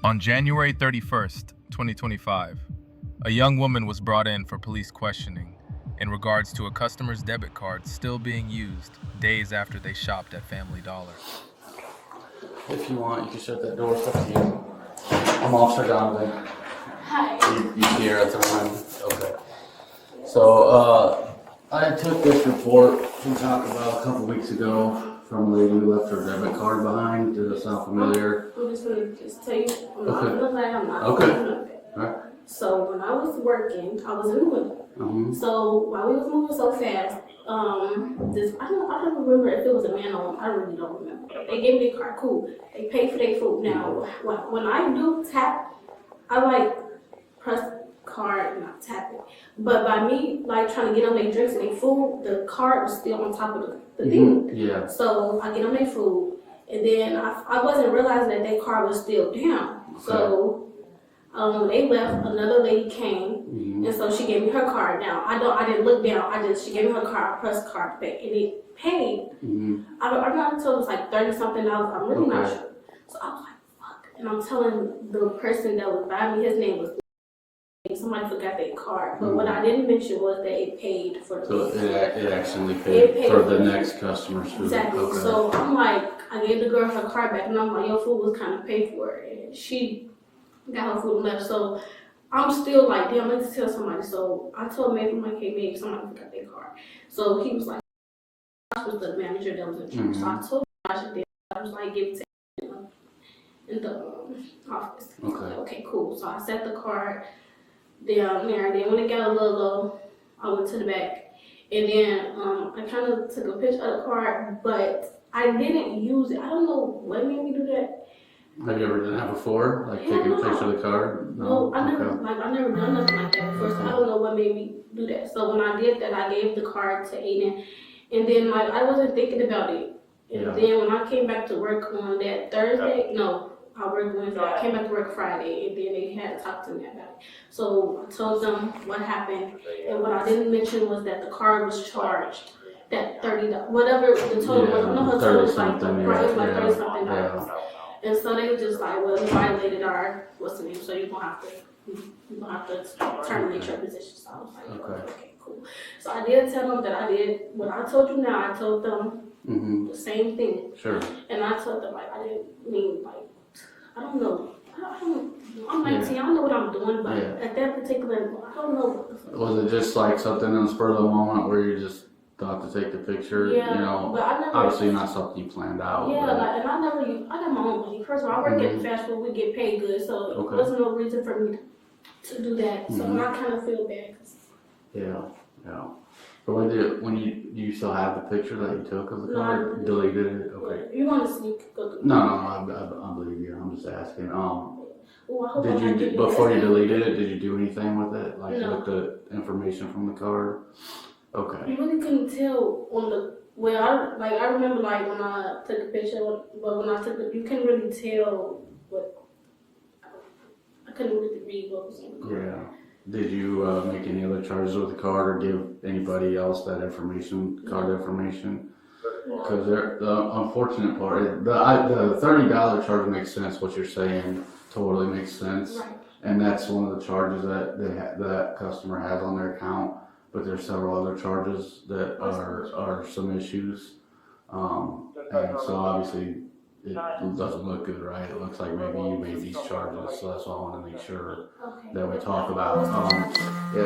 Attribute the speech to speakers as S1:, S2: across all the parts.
S1: On January 31st, 2025, a young woman was brought in for police questioning in regards to a customer's debit card still being used days after they shopped at Family Dollar.
S2: If you want, you can shut that door. It's up to you. I'm Officer Donovan.
S3: Hi.
S2: You see her at the front? Okay. So, I took this report we talked about a couple weeks ago from a lady who left her debit card behind. Does that sound familiar?
S3: I'm just gonna tell you, I'm not.
S2: Okay. Alright.
S3: So when I was working, I was in the window.
S2: Mm-hmm.
S3: So while we was moving so fast, I don't remember if it was a man or woman. I really don't remember. They gave me a card, cool. They paid for their food. Now, when I do tap, I like press card and I tap it. But by me like trying to get on their drinks and their food, the card was still on top of the thing.
S2: Yeah.
S3: So I get on their food, and then I wasn't realizing that their card was still down.
S2: Okay.
S3: So they left. Another lady came, and so she gave me her card. Now I didn't look down. She gave me her card. I pressed card to pay, and it paid. I'm not told it was like $30-something. I'm really not sure. So I was like, fuck. And I'm telling the person that was by me, his name was. Somebody forgot their card, but what I didn't mention was that it paid for the.
S2: So it actually paid for the next customer's food.
S3: Exactly. Okay. So I'm like, I gave the girl her card back, and I'm like, your food was kind of paid for, and she got her food and left. So I'm still like, damn, let's tell somebody. So I told maybe maybe somebody forgot their card. So he was like, I was the manager that was in charge. So I told him I was like, give it to him in the office.
S2: Okay.
S3: Like, okay, cool. So I set the card down there. Then when it got a little low, I went to the back, and then I kind of took a picture of the card, but I didn't use it. I don't know what made me do that.
S2: Have you ever done that before? Like taking a picture of the card?
S3: No, I never done nothing like that before. So I don't know what made me do that. So when I did that, I gave the card to Aiden, and then like I wasn't thinking about it. And then when I came back to work on that Thursday, I worked Wednesday. I came back to work Friday, and then they had to talk to me about it. So I told them what happened, and what I didn't mention was that the card was charged that $30, whatever the total was. I don't know her total was like $30-something. And so they were just like, well, you violated our what's the name, so you're gonna have to terminate your position. So I was like, okay, cool. So I did tell them that I did what I told you now. I told them the same thing. Sure. And I told them like I didn't mean like. I don't know. I'm 19. I don't know what I'm doing, but at that particular, I don't know.
S2: Was it just like something in the spur of the moment where you just thought to take the picture?
S3: Yeah,
S2: you know,
S3: but I never.
S2: Obviously, not something you planned out.
S3: Yeah, like, and I got my own money. First of all, I work at fast food. We get paid good, so there wasn't no reason for me to do that. So I kind of feel bad.
S2: Yeah. But when you still have the picture that you took of the card? Deleted it? Okay.
S3: You want to see? Go through.
S2: No, I believe you. I'm just asking.
S3: Well,
S2: did you before you deleted it? Did you do anything with it? Like
S3: no.
S2: with the information from the card? Okay.
S3: You really couldn't tell on the. Well, I remember like when I took a picture, but when I took it, you couldn't really tell what. I couldn't really read what was on the card.
S2: Yeah. Did you make any other charges with the card or give anybody else that information, card information? Because the unfortunate part is the $30 charge makes sense. What you're saying totally makes sense,
S3: right.
S2: And that's one of the charges that that customer has on their account. But there's several other charges that are some issues, and so obviously it doesn't look good, right? It looks like maybe you made these charges, so that's why I want to make sure that we talk about.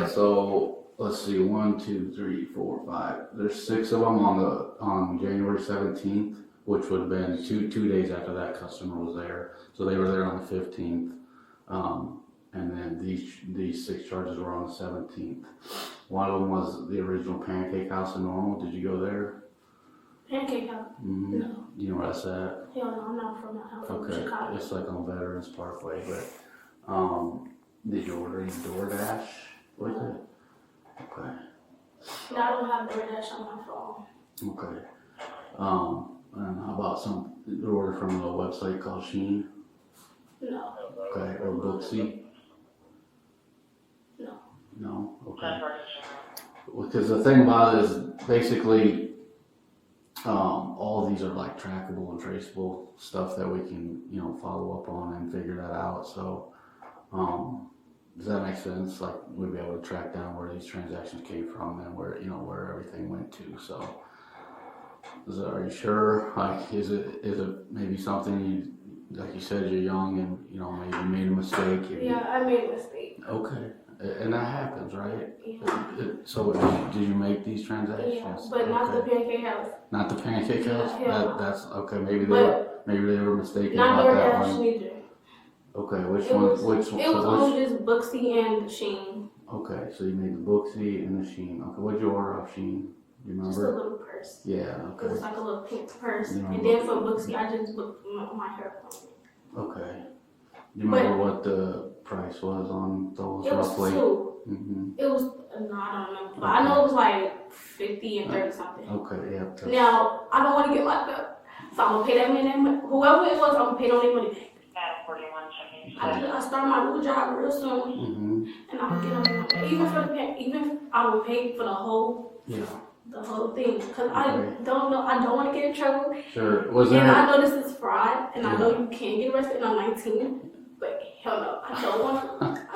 S2: So let's see, 1, 2, 3, 4, 5. There's 6 of them on January 17th, which would have been two days after that customer was there. So they were there on the 15th, and then these 6 charges were on the 17th. One of them was the original Pancake House in Normal. Did you go there?
S3: Pancake House?
S2: Mm-hmm.
S3: No.
S2: Do you know where that's at?
S3: Hell no, I'm not from that house. I'm from Chicago.
S2: It's like on Veterans Parkway, but did you order any DoorDash with it? Okay.
S3: No, I don't have DoorDash on my phone.
S2: Okay. And how about some order from a website called Shein?
S3: No.
S2: Okay, or Booksy?
S3: No.
S2: No? Okay. Because the thing about it is basically all of these are like trackable and traceable stuff that we can, follow up on and figure that out. So, does that make sense? Like we'd be able to track down where these transactions came from and where everything went to. So, are you sure? Like, is it maybe something like you said, you're young and maybe you made a mistake?
S3: Yeah, I made a mistake.
S2: Okay, and that happens, right?
S3: Yeah.
S2: So, did you make these transactions?
S3: Yeah, but not the Pancake House.
S2: Not the Pancake House.
S3: Yeah.
S2: That's okay. Maybe
S3: But
S2: they were mistaken
S3: not
S2: about that
S3: DoorDash
S2: one.
S3: either.
S2: Okay, which
S3: It
S2: one?
S3: was,
S2: Which
S3: it was only just Booksy and Sheen.
S2: Okay, so you made the Booksy and the Sheen. Okay, what'd you order off Sheen? Do you
S3: Just a
S2: remember?
S3: little purse.
S2: Yeah.
S3: It was
S2: Okay.
S3: like a little pink purse.
S2: You
S3: And
S2: remember?
S3: then for Booksy, I just booked my hair appointment.
S2: Okay. Do you remember what the price was on those
S3: It was
S2: roughly?
S3: 2.
S2: Mm-hmm.
S3: It was, no, I don't remember. But I know it was like 50 and 30 something.
S2: Okay, yeah.
S3: Now, I don't want to get locked up. So I'm going to pay that man, whoever it was, I'm going to pay them their money back. I start my new job real soon,
S2: Mm-hmm.
S3: and I'll get them their money back. Even if I will pay for the whole thing. Because I don't want to get in trouble.
S2: Sure. Was
S3: And I
S2: there?
S3: know this is fraud, and I know you can't get arrested when I'm 19. But hell no, I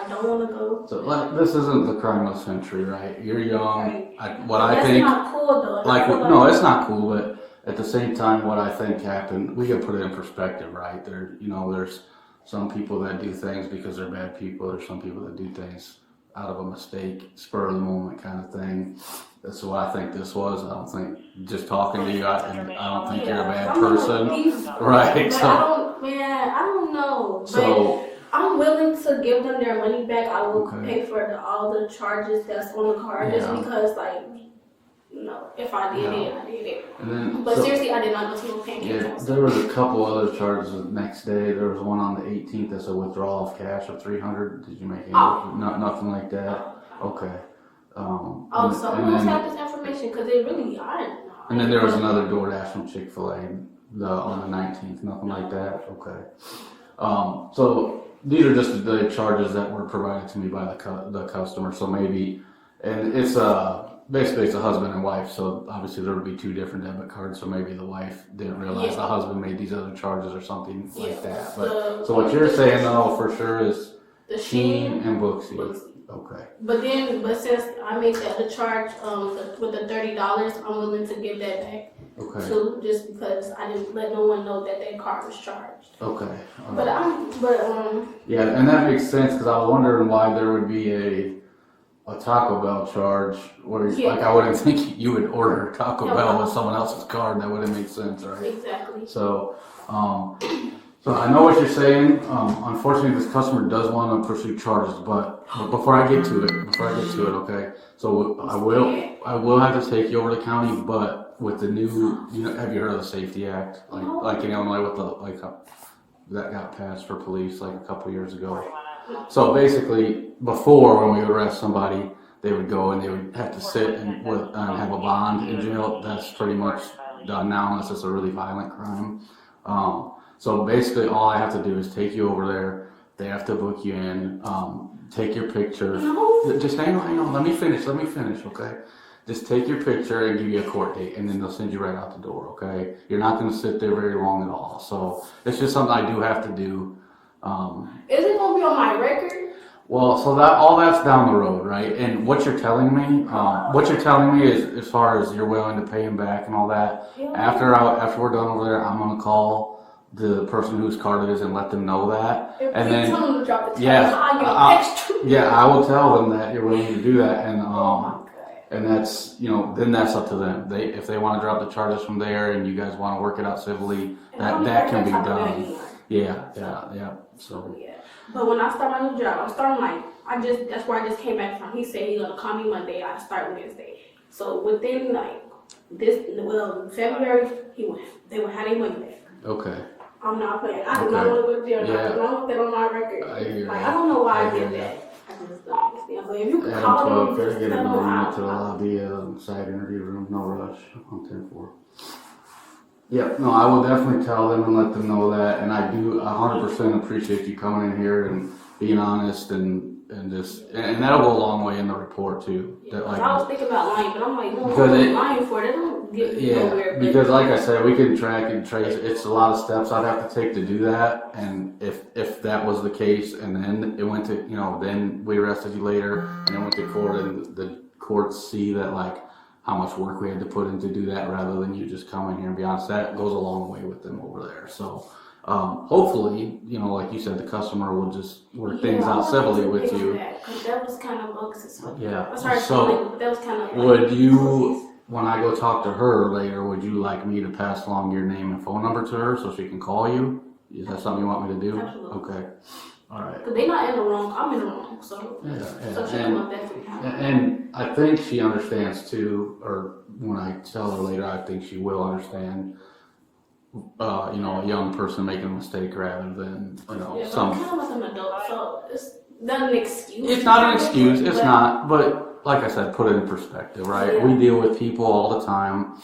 S3: don't want to go.
S2: So like, this isn't the crime of the century, right? You're young.
S3: Right.
S2: I
S3: That's
S2: think.
S3: not cool though.
S2: Like, no, it's not cool, but at the same time, what I think happened, we gotta put it in perspective, right? There's some people that do things because they're bad people. There's some people that do things out of a mistake, spur of the moment kind of thing. That's what I think this was. I don't think, just talking to you, I don't think you're a bad person. Right,
S3: so. I don't know.
S2: So.
S3: But I'm willing to give them their money back. I will
S2: Okay.
S3: pay for all the charges that's on the card just because, like, if I did it, I did it.
S2: And then,
S3: But seriously, I did not go to no Pancake House.
S2: there was a couple other charges the next day. There was one on the 18th that's a withdrawal of cash of $300. Did you make any? Nothing like that. Okay.
S3: So who else had this information? Because it really, I didn't know.
S2: And then there was another DoorDash from Chick-fil-A on the 19th. Nothing like that. Okay. So these are just the charges that were provided to me by the customer. So maybe, and it's basically it's a husband and wife. So obviously there would be 2 different debit cards. So maybe the wife didn't realize the husband made these other charges or something like that. But so what you're saying though for sure is
S3: the
S2: Sheen and Booksy. Okay.
S3: But since I made the other charge with the $30, I'm willing to give that back.
S2: Okay.
S3: Too, just because I didn't let no one know that card was charged.
S2: Okay.
S3: Yeah,
S2: and that makes sense because I was wondering why there would be a Taco Bell charge where like I wouldn't think you would order Taco Bell with someone else's card. That wouldn't make sense, right?
S3: Exactly.
S2: So, so I know what you're saying. Unfortunately, this customer does want to pursue charges, but before I get to it, okay. So I will have to take you over to the county, but with the new, have you heard of the Safety Act? Like in Illinois with that got passed for police like a couple years ago. So basically, before when we would arrest somebody, they would go and they would have to sit and have a bond in jail. That's pretty much done now unless it's a really violent crime. So basically, all I have to do is take you over there. They have to book you in, take your picture.
S3: No.
S2: Just hang on. Let me finish, okay? Just take your picture and give you a court date, and then they'll send you right out the door, okay? You're not going to sit there very long at all. So it's just something I do have to do.
S3: Is it going to be on my record?
S2: Well, so all that's down the road, right? And what you're telling me, is as far as you're willing to pay him back and all that.
S3: Yeah.
S2: After we're done over there, I'm going to call the person whose card it is and let them know that. And then
S3: tell them to drop the
S2: I will tell them that you're willing to do that, and
S3: and
S2: that's then that's up to them. If they want to drop the charges from there and you guys want to work it out civilly, that can be done. Yeah. So
S3: yeah. But when I start my new job, I'm starting that's where I just came back from. He said he's gonna call me Monday. I start Wednesday. So within February, they would have their money back.
S2: Okay.
S3: I'm not playing. I do not want to go to jail. I don't want that on my record. I don't know why I did that. I just don't understand. But if you could call them, just
S2: get
S3: tell them
S2: them to the lobby, side interview room, no rush on 10-4. Yeah, no, I will definitely tell them and let them know that, and I do 100% appreciate you coming in here and being honest and that'll go a long way in the report too.
S3: I was thinking about lying, but I'm like, no,
S2: I'm
S3: lying for it. get
S2: Yeah,
S3: nowhere. But
S2: because like I said, we can track and trace. It's a lot of steps I'd have to take to do that. And if that was the case, and then it went to, then we arrested you later, and then went to court, and the courts see that like how much work we had to put in to do that, rather than you just come in here and be honest, that goes a long way with them over there. So hopefully, like you said, the customer will just work things out civilly with you.
S3: That was kind of bogus as well.
S2: Yeah.
S3: I'm sorry,
S2: So
S3: but that was kind of.
S2: would you, when I go talk to her later, would you like me to pass along your name and phone number to her so she can call you? Is that something you want me to do?
S3: Absolutely.
S2: Okay. All right.
S3: Because they're not in the wrong. I'm in the wrong. So.
S2: Yeah.
S3: So she can look that through.
S2: And I think she understands too, or when I tell her later, I think she will understand. A young person making a mistake rather than some.
S3: I'm kind of like an adult, so it's not an excuse.
S2: It's not an excuse. It's not. But like I said, put it in perspective, right?
S3: Yeah.
S2: We deal with people all the time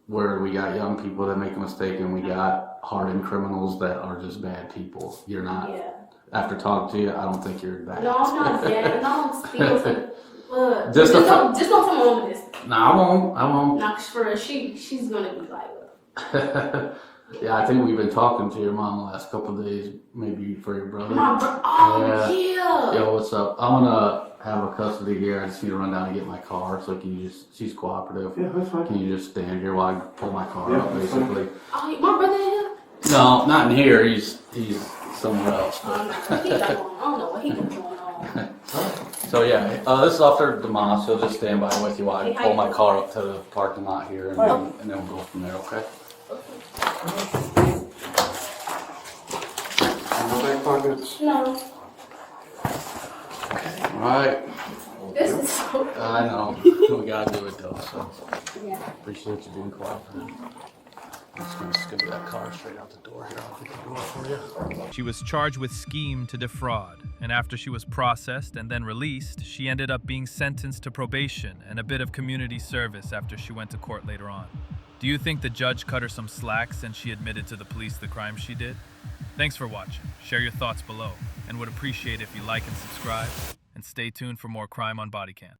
S2: where we got young people that make a mistake, and we got hardened criminals that are just bad people. You're not.
S3: Yeah.
S2: After talking to you, I don't think you're bad.
S3: No, I'm not bad. No, still.
S2: Just
S3: don't tell my mom this.
S2: No, I won't.
S3: Nah, for her, she's gonna be like.
S2: Yeah, I think we've been talking to your mom the last couple of days, maybe for your brother.
S3: Oh, yeah.
S2: Yo, what's up? I'm gonna have a custody here. I just need to run down and get my car. So can you she's cooperative.
S4: Yeah, that's fine.
S2: Can you just stand here while I pull my car up,
S4: that's fine.
S2: basically?
S3: Oh, my brother in here?
S2: No, not in here. He's somewhere else.
S3: I don't know what he got going on.
S2: So yeah, this is Officer DeMoss. He'll just stand by with you while I pull my car up to the parking lot here, and then we'll go from there. Okay?
S4: No back pockets.
S3: No,
S2: All right.
S3: this is so.
S2: I know. We gotta do it though. So
S3: Yeah.
S2: appreciate you being cooperative. I'm just gonna get that car straight out the door here. I'll get the door for you.
S1: She was charged with scheme to defraud, and after she was processed and then released, she ended up being sentenced to probation and a bit of community service after she went to court later on. Do you think the judge cut her some slack since she admitted to the police the crime she did? Thanks for watching. Share your thoughts below, and would appreciate if you like and subscribe, and stay tuned for more crime on Bodycam.